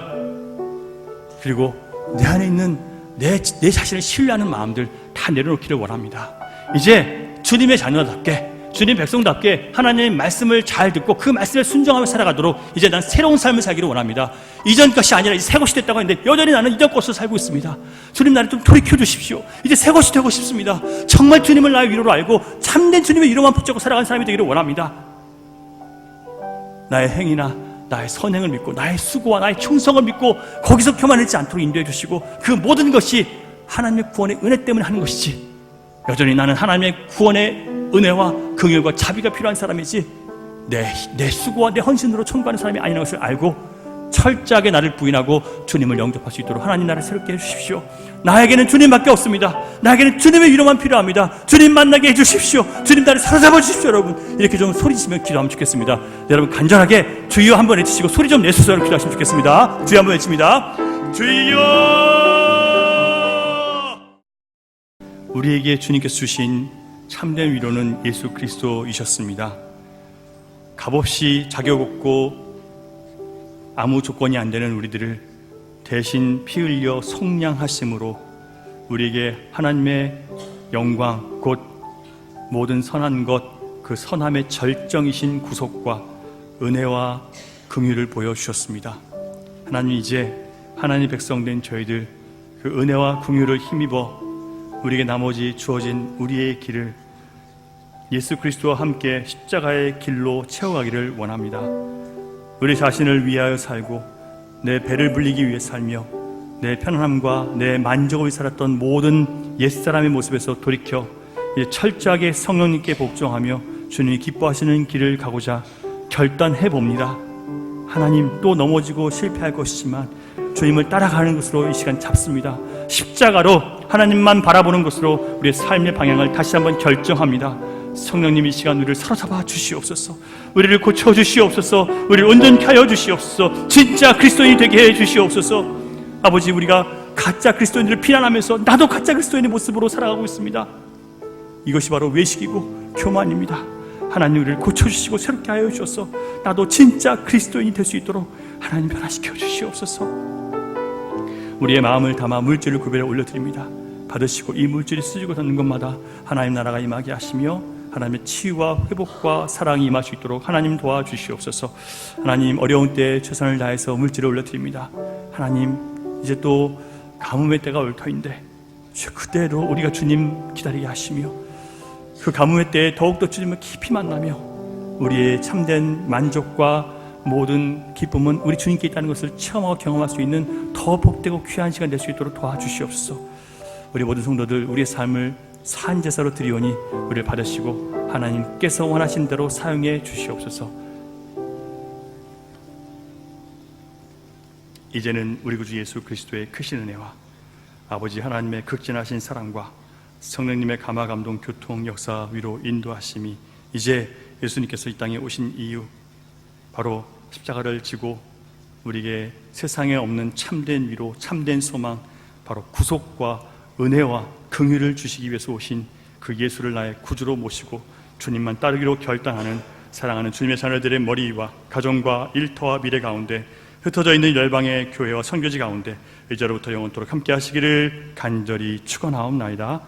그리고 내 안에 있는 내 자신을 신뢰하는 마음들 다 내려놓기를 원합니다. 이제 주님의 자녀답게, 주님 백성답게 하나님의 말씀을 잘 듣고 그 말씀에 순종하며 살아가도록 이제 난 새로운 삶을 살기를 원합니다. 이전 것이 아니라 이제 새 것이 됐다고 하는데 여전히 나는 이전 것으로 살고 있습니다. 주님, 나를 좀 돌이켜 주십시오. 이제 새 것이 되고 싶습니다. 정말 주님을 나의 위로로 알고 참된 주님의 위로만 붙잡고 살아가는 사람이 되기를 원합니다. 나의 행위나 나의 선행을 믿고 나의 수고와 나의 충성을 믿고 거기서 교만하지 않도록 인도해 주시고 그 모든 것이 하나님의 구원의 은혜 때문에 하는 것이지, 여전히 나는 하나님의 구원의 은혜와 긍휼과 자비가 필요한 사람이지 내 수고와 내 헌신으로 청구하는 사람이 아니라는 것을 알고 철저하게 나를 부인하고 주님을 영접할 수 있도록 하나님 나를 새롭게 해주십시오. 나에게는 주님밖에 없습니다. 나에게는 주님의 위로만 필요합니다. 주님 만나게 해주십시오. 주님 나를 사로잡아 주십시오. 여러분 이렇게 좀 소리치며 기도하면 좋겠습니다. 여러분 간절하게 주여 한번 외치시고 소리 좀 내셔서 기도하시면 좋겠습니다. 주여 한번 외칩니다. 주여! 우리에게 주님께서 주신 참된 위로는 예수 그리스도이셨습니다. 값없이 자격 없고 아무 조건이 안 되는 우리들을 대신 피 흘려 속량하심으로 우리에게 하나님의 영광 곧 모든 선한 것, 그 선함의 절정이신 구속과 은혜와 긍휼을 보여주셨습니다. 하나님, 이제 하나님 백성된 저희들 그 은혜와 긍휼을 힘입어 우리에게 나머지 주어진 우리의 길을 예수 그리스도와 함께 십자가의 길로 채워가기를 원합니다. 우리 자신을 위하여 살고 내 배를 불리기 위해 살며 내 편안함과 내 만족을 위해 살았던 모든 옛사람의 모습에서 돌이켜 이제 철저하게 성령님께 복종하며 주님이 기뻐하시는 길을 가고자 결단해 봅니다. 하나님, 또 넘어지고 실패할 것이지만 주님을 따라가는 것으로 이 시간 잡습니다. 십자가로 하나님만 바라보는 것으로 우리의 삶의 방향을 다시 한번 결정합니다. 성령님, 이 시간 우리를 사로잡아 주시옵소서. 우리를 고쳐 주시옵소서. 우리를 온전케 하여 주시옵소서. 진짜 그리스도인이 되게 해 주시옵소서. 아버지, 우리가 가짜 그리스도인들을 비난하면서 나도 가짜 그리스도인의 모습으로 살아가고 있습니다. 이것이 바로 외식이고 교만입니다. 하나님, 우리를 고쳐주시고 새롭게 하여 주셔서 나도 진짜 그리스도인이 될 수 있도록 하나님 변화시켜 주시옵소서. 우리의 마음을 담아 물질을 구별해 올려드립니다. 받으시고 이 물질이 쓰지고 닿는 것마다 하나님 나라가 임하게 하시며 하나님의 치유와 회복과 사랑이 임할 수 있도록 하나님 도와주시옵소서. 하나님, 어려운 때에 최선을 다해서 물질을 올려드립니다. 하나님, 이제 또 가뭄의 때가 올 터인데 그때로 우리가 주님 기다리게 하시며 그 가뭄의 때에 더욱더 주님을 깊이 만나며 우리의 참된 만족과 모든 기쁨은 우리 주님께 있다는 것을 체험하고 경험할 수 있는 더 복되고 귀한 시간 될 수 있도록 도와주시옵소서. 우리 모든 성도들 우리의 삶을 산제사로 드리오니 우리를 받으시고 하나님께서 원하신 대로 사용해 주시옵소서. 이제는 우리 구주 예수 그리스도의 크신 은혜와 아버지 하나님의 극진하신 사랑과 성령님의 감화 감동 교통 역사 위로 인도하심이 이제 예수님께서 이 땅에 오신 이유, 바로 십자가를 지고 우리에게 세상에 없는 참된 위로, 참된 소망, 바로 구속과 은혜와 긍휼을 주시기 위해서 오신 그 예수를 나의 구주로 모시고 주님만 따르기로 결단하는 사랑하는 주님의 자녀들의 머리 위와 가정과 일터와 미래 가운데 흩어져 있는 열방의 교회와 선교지 가운데 이제로부터 영원토록 함께 하시기를 간절히 축원하옵나이다.